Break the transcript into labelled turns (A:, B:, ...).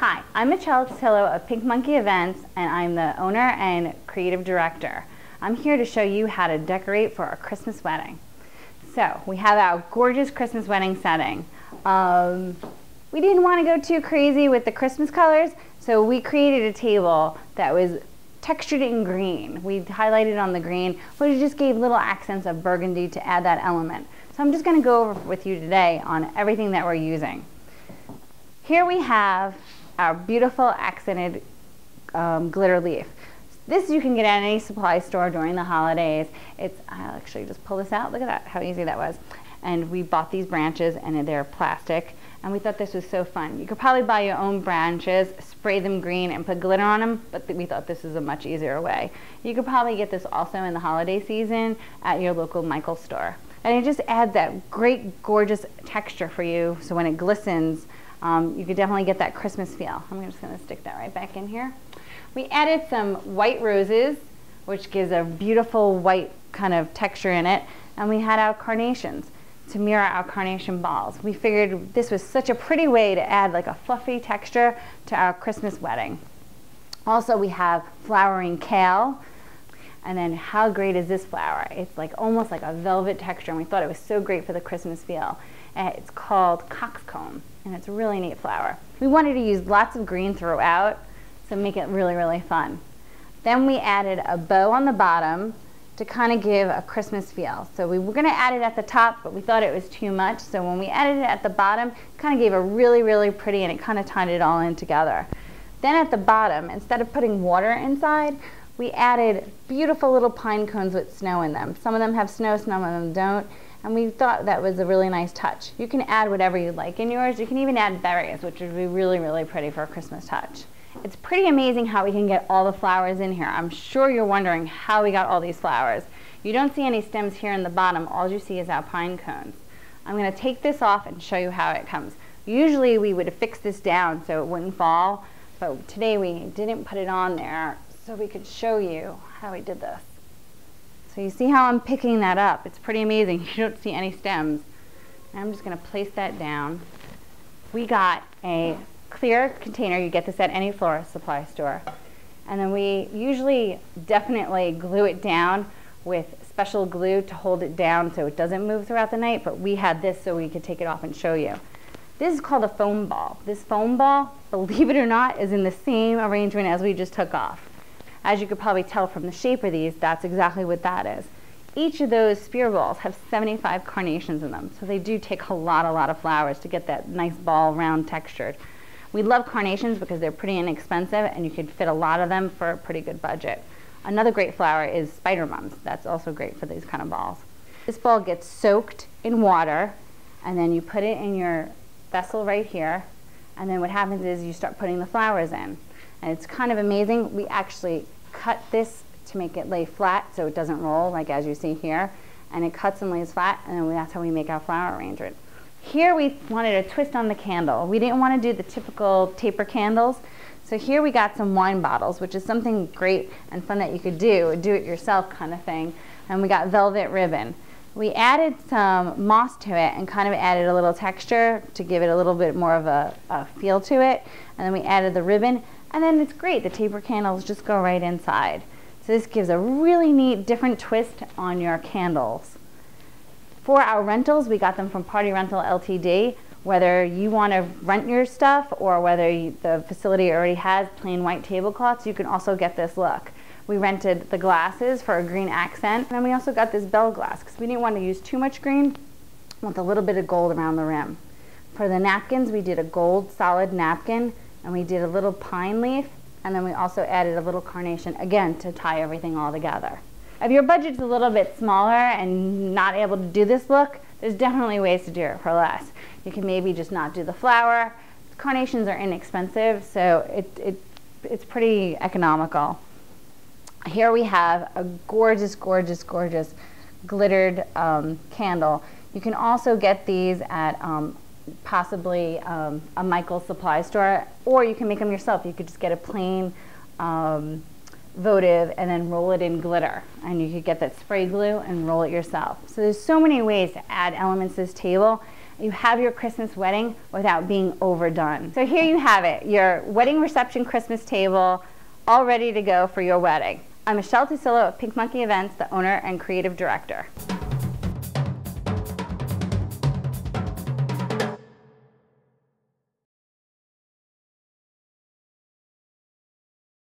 A: Hi, I'm Michelle Tuccillo of Pink Monkey Events, and I'm the owner and creative director. I'm here to show you how to decorate for a Christmas wedding. So we have our gorgeous Christmas wedding setting. We didn't want to go too crazy with the Christmas colors, so we created a table that was textured in green. We highlighted on the green, but it just gave little accents of burgundy to add that element. So I'm just going to go over with you today on everything that we're using. Here we have our beautiful accented glitter leaf. This you can get at any supply store during the holidays. I'll actually just pull this out. Look at that, how easy that was. And we bought these branches and they're plastic, and we thought this was so fun. You could probably buy your own branches, spray them green and put glitter on them, but we thought this is a much easier way. You could probably get this also in the holiday season at your local Michael's store. And it just adds that great, gorgeous texture for you, so when it glistens, you could definitely get that Christmas feel. I'm just gonna stick that right back in here. We added some white roses, which gives a beautiful white kind of texture in it, and we had our carnations to mirror our carnation balls. We figured this was such a pretty way to add like a fluffy texture to our Christmas wedding. Also, we have flowering kale, and then how great is this flower? It's like almost like a velvet texture, and we thought it was so great for the Christmas feel. It's called coxcomb, and it's a really neat flower. We wanted to use lots of green throughout, so make it really, really fun. Then we added a bow on the bottom to kind of give a Christmas feel. So we were gonna add it at the top, but we thought it was too much, so when we added it at the bottom, it kind of gave a really, really pretty, and it kind of tied it all in together. Then at the bottom, instead of putting water inside, we added beautiful little pine cones with snow in them. Some of them have snow, some of them don't, and we thought that was a really nice touch. You can add whatever you like in yours. You can even add berries, which would be really, really pretty for a Christmas touch. It's pretty amazing how we can get all the flowers in here. I'm sure you're wondering how we got all these flowers. You don't see any stems here in the bottom. All you see is our pine cones. I'm going to take this off and show you how it comes. Usually we would fix this down so it wouldn't fall, but today we didn't put it on there so we could show you how we did this. So you see how I'm picking that up. It's pretty amazing. You don't see any stems. I'm just going to place that down. We got a clear container. You get this at any florist supply store. And then we usually definitely glue it down with special glue to hold it down so it doesn't move throughout the night, but we had this so we could take it off and show you. This is called a foam ball. This foam ball, believe it or not, is in the same arrangement as we just took off. As you could probably tell from the shape of these, that's exactly what that is. Each of those spear balls have 75 carnations in them, so they do take a lot of flowers to get that nice ball, round textured. We love carnations because they're pretty inexpensive, and you could fit a lot of them for a pretty good budget. Another great flower is spider mums. That's also great for these kind of balls. This ball gets soaked in water, and then you put it in your vessel right here, and then what happens is you start putting the flowers in. And it's kind of amazing. We actually cut this to make it lay flat so it doesn't roll, like as you see here, and it cuts and lays flat, and then that's how we make our flower arrangement. Here we wanted a twist on the candle. We didn't want to do the typical taper candles, so here we got some wine bottles, which is something great and fun that you could do it yourself kind of thing, and we got velvet ribbon. We added some moss to it and kind of added a little texture to give it a little bit more of a feel to it, and then we added the ribbon, and then it's great. The taper candles just go right inside. So this gives a really neat, different twist on your candles. For our rentals, we got them from Party Rental Ltd. Whether you want to rent your stuff or whether the facility already has plain white tablecloths, you can also get this look. We rented the glasses for a green accent, and then we also got this bell glass because we didn't want to use too much green with a little bit of gold around the rim. For the napkins, we did a gold solid napkin, and we did a little pine leaf, and then we also added a little carnation, again, to tie everything all together. If your budget's a little bit smaller and not able to do this look, there's definitely ways to do it for less. You can maybe just not do the flower. Carnations are inexpensive, so it's pretty economical. Here we have a gorgeous, gorgeous, gorgeous glittered candle. You can also get these at possibly a Michael's supply store, or you can make them yourself. You could just get a plain votive and then roll it in glitter, and you could get that spray glue and roll it yourself. So there's so many ways to add elements to this table. you have your Christmas wedding without being overdone. So here you have it, your wedding reception Christmas table, all ready to go for your wedding. I'm Michelle Tuccillo of Pink Monkey Events, the owner and creative director.